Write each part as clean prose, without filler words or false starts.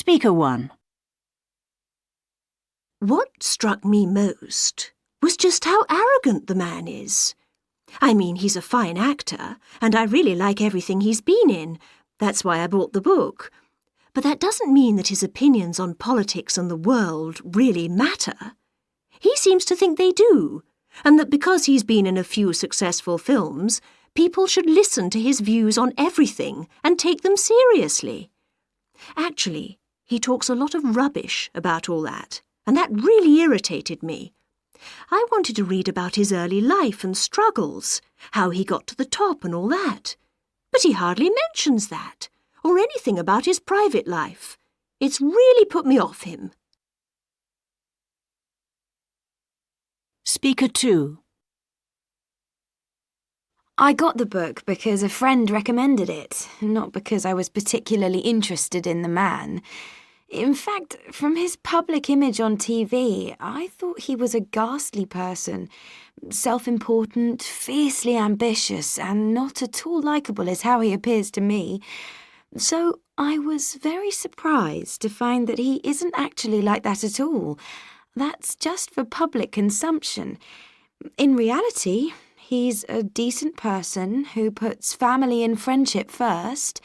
Speaker 1. What struck me most was just how arrogant the man is. I mean, he's a fine actor, and I really like everything he's been in. That's why I bought the book. But that doesn't mean that his opinions on politics and the world really matter. He seems to think they do, and that because he's been in a few successful films, people should listen to his views on everything and take them seriously. Actually, he talks a lot of rubbish about all that, and that really irritated me. I wanted to read about his early life and struggles, how he got to the top and all that. But he hardly mentions that, or anything about his private life. It's really put me off him. Speaker 2. I got the book because a friend recommended it, not because I was particularly interested in the man. In fact, from his public image on TV, I thought he was a ghastly person. Self-important, fiercely ambitious, and not at all likeable is how he appears to me. So I was very surprised to find that he isn't actually like that at all. That's just for public consumption. In reality, he's a decent person who puts family and friendship first,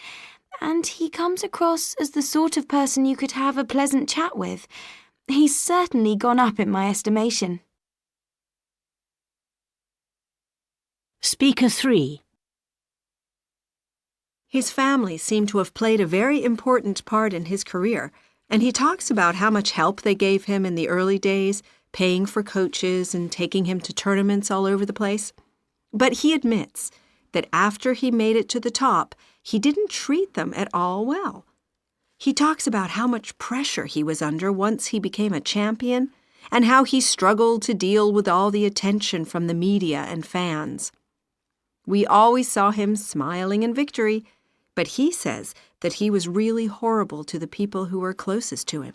and he comes across as the sort of person you could have a pleasant chat with. He's certainly gone up in my estimation. Speaker 3. His family seemed to have played a very important part in his career, and he talks about how much help they gave him in the early days, paying for coaches and taking him to tournaments all over the place. But he admits that after he made it to the top, he didn't treat them at all well. He talks about how much pressure he was under once he became a champion, and how he struggled to deal with all the attention from the media and fans. We always saw him smiling in victory, but he says that he was really horrible to the people who were closest to him.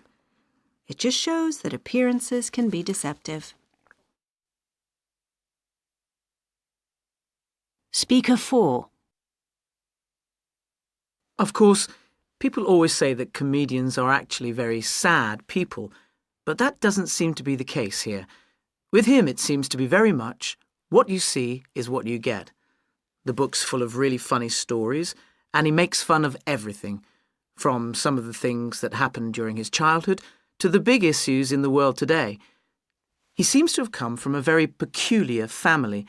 It just shows that appearances can be deceptive. Speaker 4. Of course, people always say that comedians are actually very sad people, but that doesn't seem to be the case here. With him, it seems to be very much what you see is what you get. The book's full of really funny stories, and he makes fun of everything, from some of the things that happened during his childhood to the big issues in the world today. He seems to have come from a very peculiar family,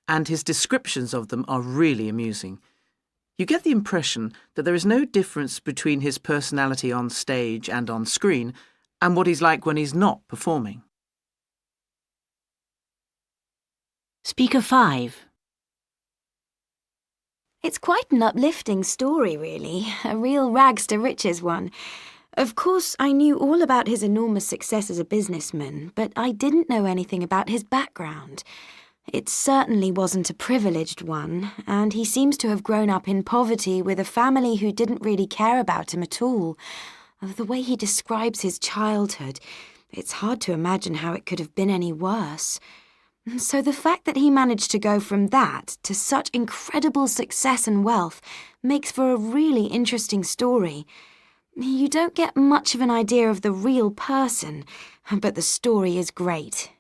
and his descriptions of them are really amusing. You get the impression that there is no difference between his personality on stage and on screen and what he's like when he's not performing. Speaker 5. It's quite an uplifting story, really, a real rags to riches one. Of course, I knew all about his enormous success as a businessman, but I didn't know anything about his background. It certainly wasn't a privileged one, and he seems to have grown up in poverty with a family who didn't really care about him at all. The way he describes his childhood, it's hard to imagine how it could have been any worse. So the fact that he managed to go from that to such incredible success and wealth makes for a really interesting story. You don't get much of an idea of the real person, but the story is great.